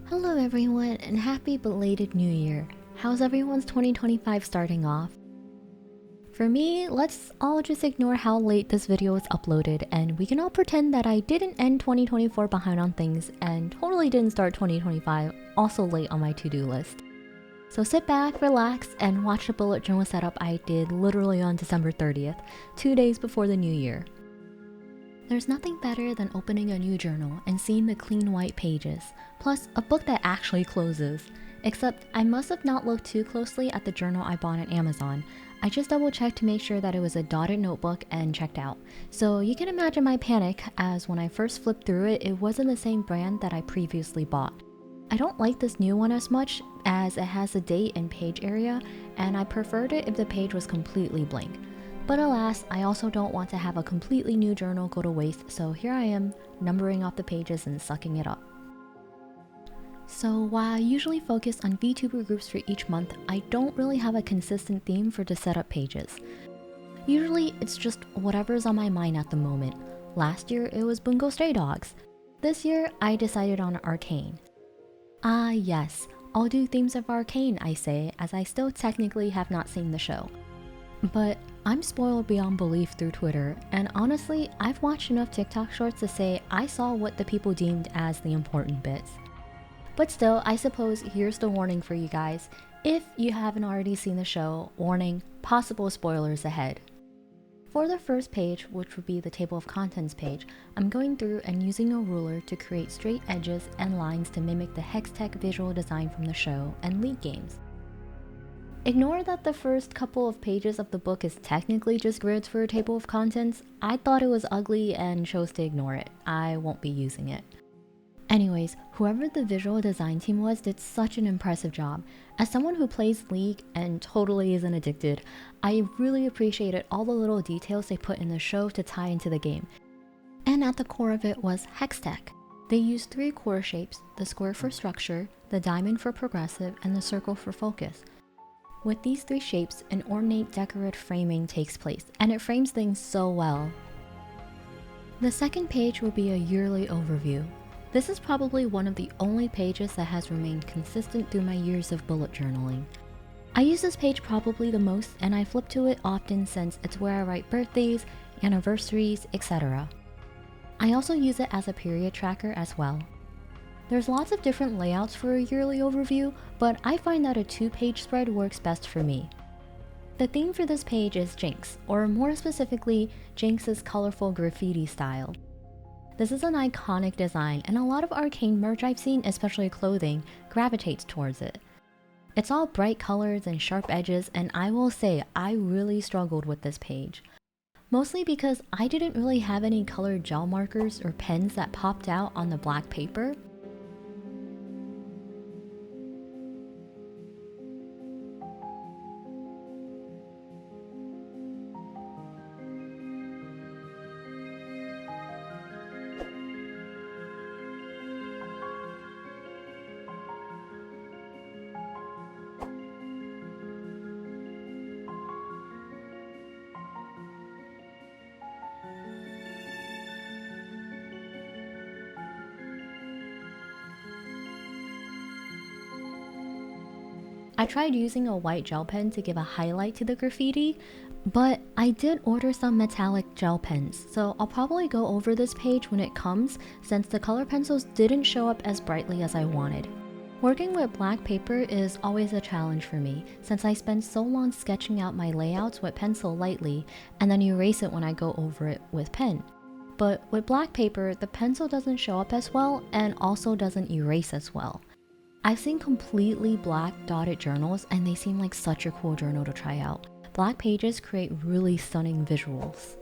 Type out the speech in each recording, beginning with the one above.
Hello everyone and happy belated new year. How's everyone's 2025 starting off? For me, let's all just ignore how late this video was uploaded and we can all pretend that I didn't end 2024 behind on things and totally didn't start 2025 also late on my to-do list. So sit back, relax, and watch the bullet journal setup I did literally on December 30th, 2 days before the new year. There's nothing better than opening a new journal and seeing the clean white pages, plus a book that actually closes. Except I must have not looked too closely at the journal I bought on Amazon. I just double checked to make sure that it was a dotted notebook and checked out. So you can imagine my panic, as when I first flipped through it, it wasn't the same brand that I previously bought. I don't like this new one as much as it has a date and page area, and I preferred it if the page was completely blank. But alas, I also don't want to have a completely new journal go to waste, so here I am, numbering off the pages and sucking it up. So while I usually focus on VTuber groups for each month, I don't really have a consistent theme for the setup pages. Usually it's just whatever's on my mind at the moment. Last year it was Bungo Stray Dogs. This year I decided on Arcane. Ah yes, I'll do themes of Arcane, I say, as I still technically have not seen the show. But I'm spoiled beyond belief through Twitter, and honestly, I've watched enough TikTok shorts to say I saw what the people deemed as the important bits. But still, I suppose here's the warning for you guys. If you haven't already seen the show, warning, possible spoilers ahead. For the first page, which would be the table of contents page, I'm going through and using a ruler to create straight edges and lines to mimic the Hextech visual design from the show and League games. Ignore that the first couple of pages of the book is technically just grids for a table of contents. I thought it was ugly and chose to ignore it. I won't be using it. Anyways, whoever the visual design team was did such an impressive job. As someone who plays League and totally isn't addicted, I really appreciated all the little details they put in the show to tie into the game. And at the core of it was Hextech. They used 3 core shapes, the square for structure, the diamond for progressive, and the circle for focus. With these 3 shapes, an ornate decorative framing takes place, and it frames things so well. The second page will be a yearly overview. This is probably one of the only pages that has remained consistent through my years of bullet journaling. I use this page probably the most, and I flip to it often since it's where I write birthdays, anniversaries, etc. I also use it as a period tracker as well. There's lots of different layouts for a yearly overview, but I find that a 2-page spread works best for me. The theme for this page is Jinx, or more specifically, Jinx's colorful graffiti style. This is an iconic design, and a lot of Arcane merch I've seen, especially clothing, gravitates towards it. It's all bright colors and sharp edges, and I will say I really struggled with this page. Mostly because I didn't really have any colored gel markers or pens that popped out on the black paper. I tried using a white gel pen to give a highlight to the graffiti, but I did order some metallic gel pens, so I'll probably go over this page when it comes since the color pencils didn't show up as brightly as I wanted. Working with black paper is always a challenge for me since I spend so long sketching out my layouts with pencil lightly and then erase it when I go over it with pen. But with black paper, the pencil doesn't show up as well and also doesn't erase as well. I've seen completely black dotted journals and they seem like such a cool journal to try out. Black pages create really stunning visuals.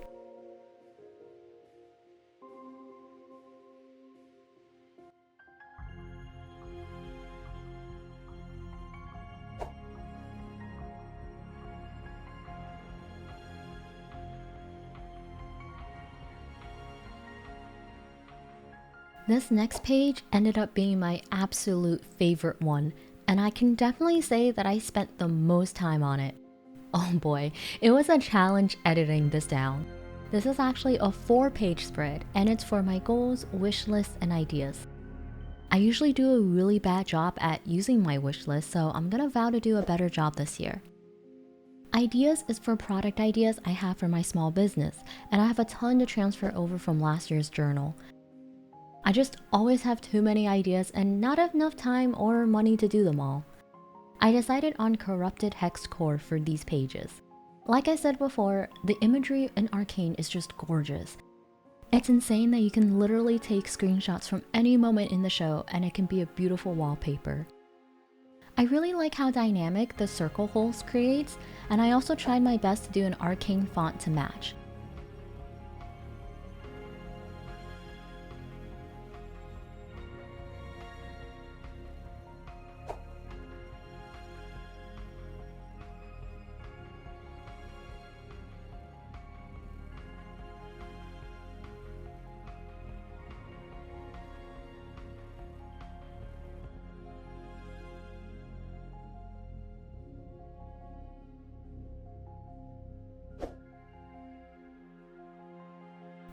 This next page ended up being my absolute favorite one, and I can definitely say that I spent the most time on it. Oh boy, it was a challenge editing this down. This is actually a 4-page spread, and it's for my goals, wish lists, and ideas. I usually do a really bad job at using my wish list, so I'm gonna vow to do a better job this year. Ideas is for product ideas I have for my small business, and I have a ton to transfer over from last year's journal. I just always have too many ideas and not enough time or money to do them all. I decided on corrupted hex core for these pages. Like I said before, the imagery in Arcane is just gorgeous. It's insane that you can literally take screenshots from any moment in the show and it can be a beautiful wallpaper. I really like how dynamic the circle holes creates, and I also tried my best to do an Arcane font to match.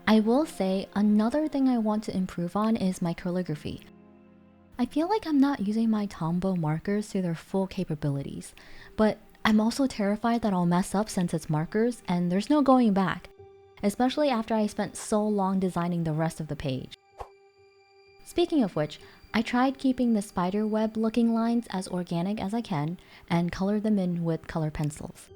I will say another thing I want to improve on is my calligraphy. I feel like I'm not using my Tombow markers to their full capabilities, but I'm also terrified that I'll mess up since it's markers and there's no going back, especially after I spent so long designing the rest of the page. Speaking of which, I tried keeping the spider web looking lines as organic as I can and colored them in with color pencils.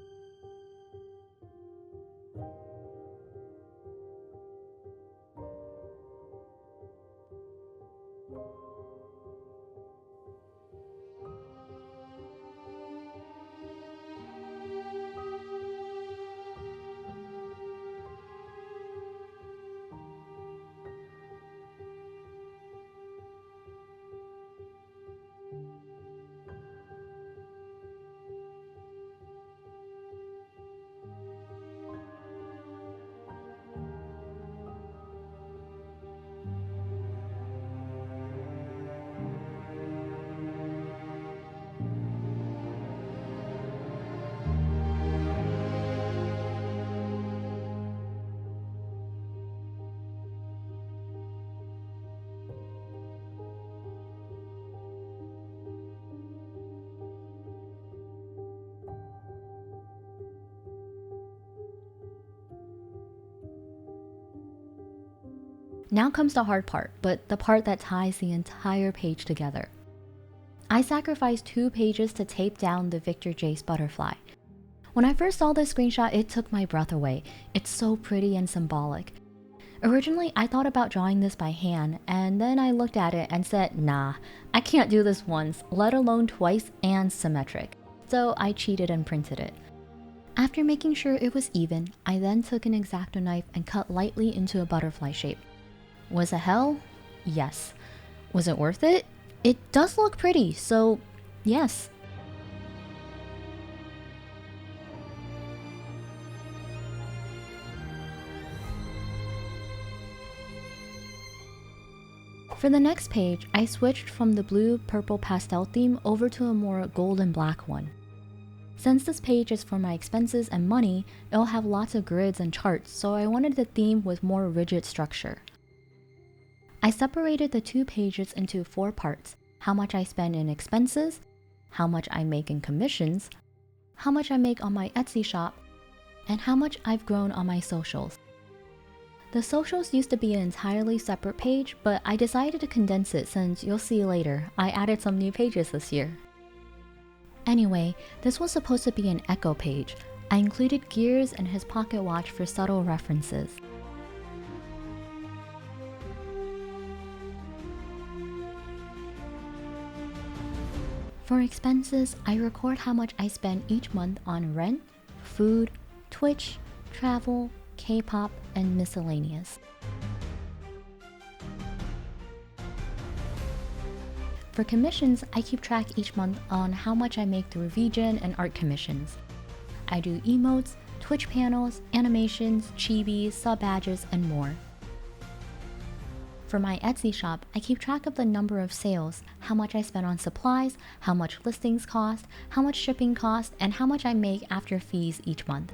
Now comes the hard part, but the part that ties the entire page together. I sacrificed 2 pages to tape down the Victor Jace butterfly. When I first saw this screenshot, it took my breath away. It's so pretty and symbolic. Originally, I thought about drawing this by hand, and then I looked at it and said, nah, I can't do this once, let alone twice and symmetric. So I cheated and printed it. After making sure it was even, I then took an X-Acto knife and cut lightly into a butterfly shape. Was it hell? Yes. Was it worth it? It does look pretty, so yes. For the next page, I switched from the blue-purple pastel theme over to a more gold and black one. Since this page is for my expenses and money, it'll have lots of grids and charts, so I wanted the theme with more rigid structure. I separated the 2 pages into 4 parts: how much I spend in expenses, how much I make in commissions, how much I make on my Etsy shop, and how much I've grown on my socials. The socials used to be an entirely separate page, but I decided to condense it since you'll see later, I added some new pages this year. Anyway, this was supposed to be an Echo page. I included Gears and his pocket watch for subtle references. For expenses, I record how much I spend each month on rent, food, Twitch, travel, K-pop, and miscellaneous. For commissions, I keep track each month on how much I make through VGen and art commissions. I do emotes, Twitch panels, animations, chibis, sub badges, and more. For my Etsy shop, I keep track of the number of sales, how much I spend on supplies, how much listings cost, how much shipping cost, and how much I make after fees each month.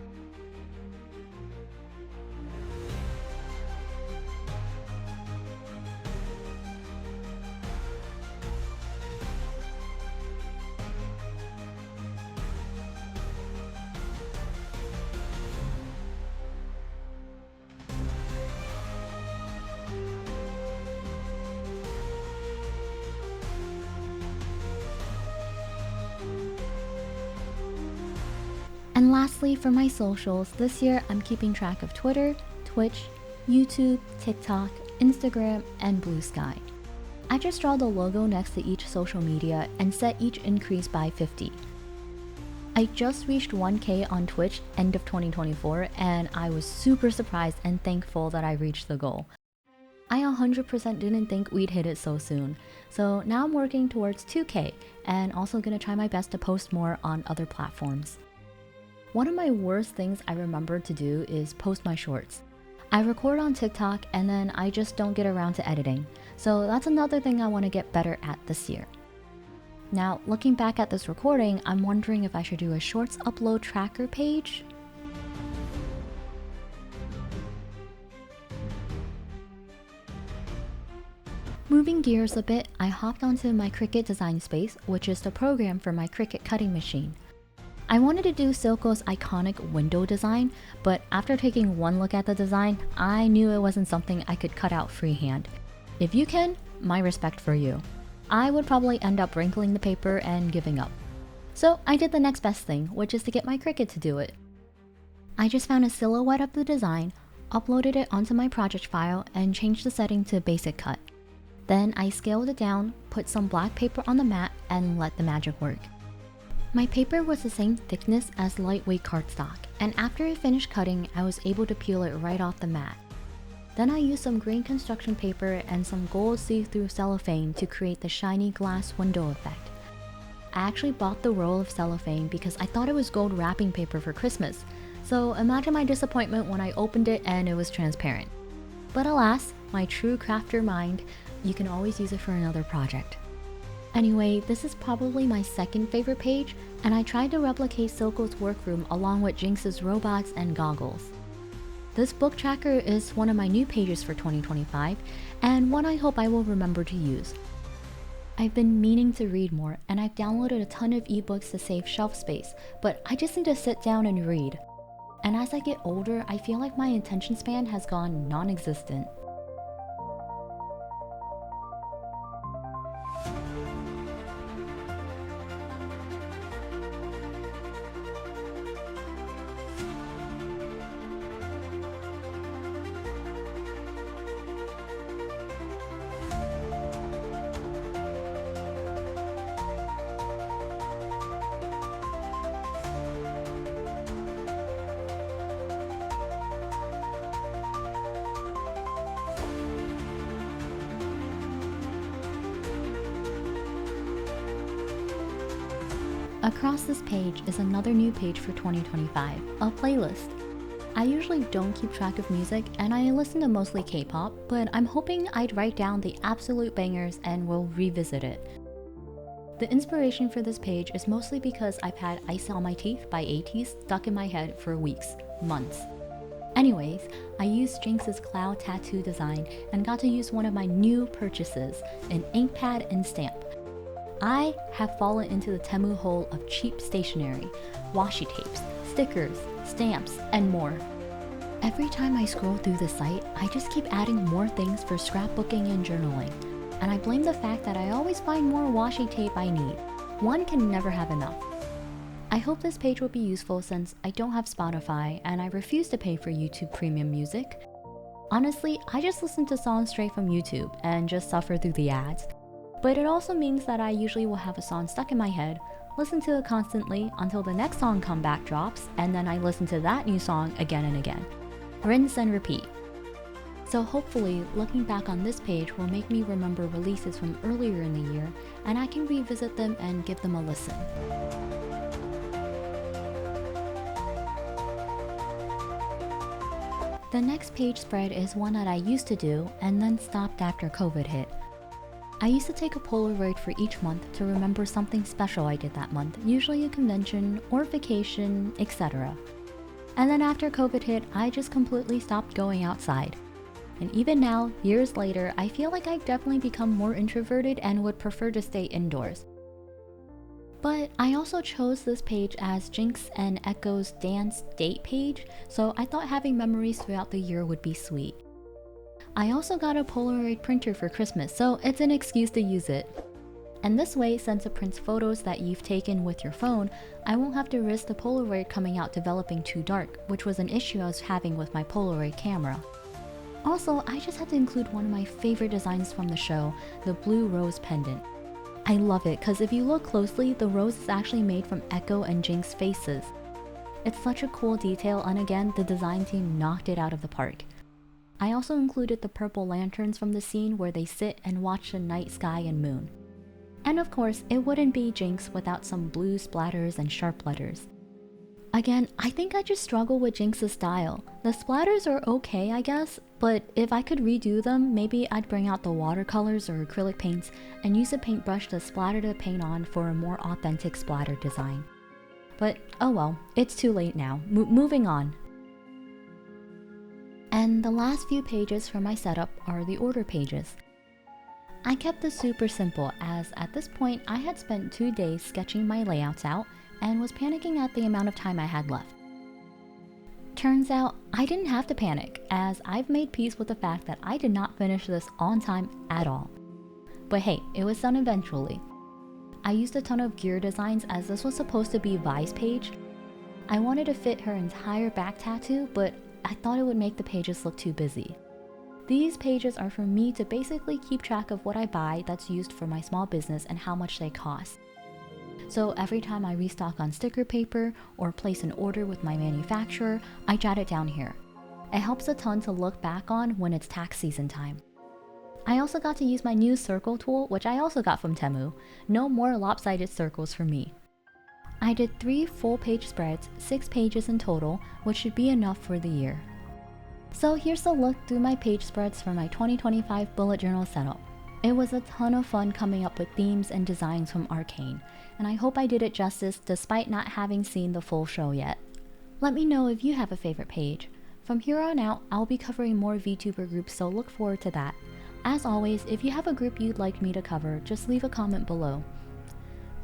And lastly, for my socials, this year I'm keeping track of Twitter, Twitch, YouTube, TikTok, Instagram, and Blue Sky. I just draw the logo next to each social media and set each increase by 50. I just reached 1K on Twitch end of 2024, and I was super surprised and thankful that I reached the goal. I 100% didn't think we'd hit it so soon, so now I'm working towards 2K and also gonna try my best to post more on other platforms. One of my worst things I remember to do is post my shorts. I record on TikTok and then I just don't get around to editing, so that's another thing I want to get better at this year. Now, looking back at this recording, I'm wondering if I should do a shorts upload tracker page. Moving gears a bit, I hopped onto my Cricut design space, which is the program for my Cricut cutting machine. I wanted to do Silco's iconic window design, but after taking one look at the design, I knew it wasn't something I could cut out freehand. If you can, my respect for you. I would probably end up wrinkling the paper and giving up. So I did the next best thing, which is to get my Cricut to do it. I just found a silhouette of the design, uploaded it onto my project file, and changed the setting to basic cut. Then I scaled it down, put some black paper on the mat, and let the magic work. My paper was the same thickness as lightweight cardstock, and after I finished cutting, I was able to peel it right off the mat. Then I used some green construction paper and some gold see-through cellophane to create the shiny glass window effect. I actually bought the roll of cellophane because I thought it was gold wrapping paper for Christmas, so imagine my disappointment when I opened it and it was transparent. But alas, my true crafter mind, you can always use it for another project. Anyway, this is probably my second favorite page, and I tried to replicate Silco's workroom along with Jinx's robots and goggles. This book tracker is one of my new pages for 2025, and one I hope I will remember to use. I've been meaning to read more, and I've downloaded a ton of ebooks to save shelf space, but I just need to sit down and read. And as I get older, I feel like my attention span has gone non-existent. Across this page is another new page for 2025, a playlist. I usually don't keep track of music and I listen to mostly K-pop, but I'm hoping I'd write down the absolute bangers and we'll revisit it. The inspiration for this page is mostly because I've had Ice on My Teeth by ATEEZ stuck in my head for weeks, months. Anyways, I used Jinx's cloud tattoo design and got to use one of my new purchases, an ink pad and stamp. I have fallen into the Temu hole of cheap stationery, washi tapes, stickers, stamps, and more. Every time I scroll through the site, I just keep adding more things for scrapbooking and journaling, and I blame the fact that I always find more washi tape I need. One can never have enough. I hope this page will be useful since I don't have Spotify and I refuse to pay for YouTube Premium Music. Honestly, I just listen to songs straight from YouTube and just suffer through the ads. But it also means that I usually will have a song stuck in my head, listen to it constantly until the next song comeback drops, and then I listen to that new song again and again. Rinse and repeat. So hopefully, looking back on this page will make me remember releases from earlier in the year, and I can revisit them and give them a listen. The next page spread is one that I used to do and then stopped after COVID hit. I used to take a Polaroid for each month to remember something special I did that month, usually a convention or vacation, etc. And then after COVID hit, I just completely stopped going outside. And even now, years later, I feel like I've definitely become more introverted and would prefer to stay indoors. But I also chose this page as Jinx and Echo's dance date page, so I thought having memories throughout the year would be sweet. I also got a Polaroid printer for Christmas, so it's an excuse to use it. And this way, since it prints photos that you've taken with your phone, I won't have to risk the Polaroid coming out developing too dark, which was an issue I was having with my Polaroid camera. Also, I just had to include one of my favorite designs from the show, the blue rose pendant. I love it because if you look closely, the rose is actually made from Echo and Jinx's faces. It's such a cool detail, and again, the design team knocked it out of the park. I also included the purple lanterns from the scene where they sit and watch the night sky and moon. And of course, it wouldn't be Jinx without some blue splatters and sharp letters. Again, I think I just struggle with Jinx's style. The splatters are okay, I guess, but if I could redo them, maybe I'd bring out the watercolors or acrylic paints and use a paintbrush to splatter the paint on for a more authentic splatter design. But oh well, it's too late now. Moving on. And the last few pages for my setup are the order pages. I kept this super simple as at this point I had spent 2 days sketching my layouts out and was panicking at the amount of time I had left. Turns out I didn't have to panic as I've made peace with the fact that I did not finish this on time at all. But hey, it was done eventually. I used a ton of gear designs as this was supposed to be Vi's page. I wanted to fit her entire back tattoo, but I thought it would make the pages look too busy. These pages are for me to basically keep track of what I buy that's used for my small business and how much they cost. So every time I restock on sticker paper or place an order with my manufacturer, I jot it down here. It helps a ton to look back on when it's tax season time. I also got to use my new circle tool, which I also got from Temu. No more lopsided circles for me. I did 3 full-page spreads, 6 pages in total, which should be enough for the year. So here's a look through my page spreads for my 2025 bullet journal setup. It was a ton of fun coming up with themes and designs from Arcane, and I hope I did it justice despite not having seen the full show yet. Let me know if you have a favorite page. From here on out, I'll be covering more VTuber groups, so look forward to that. As always, if you have a group you'd like me to cover, just leave a comment below.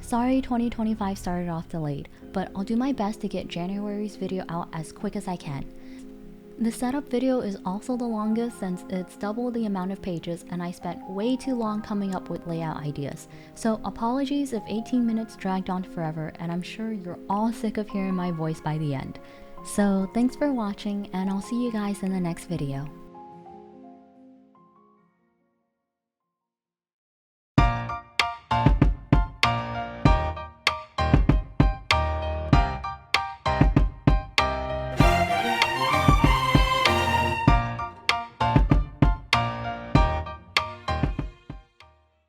Sorry 2025 started off delayed, but I'll do my best to get January's video out as quick as I can. The setup video is also the longest since it's double the amount of pages and I spent way too long coming up with layout ideas. So apologies if 18 minutes dragged on forever, and I'm sure you're all sick of hearing my voice by the end. So thanks for watching, and I'll see you guys in the next video.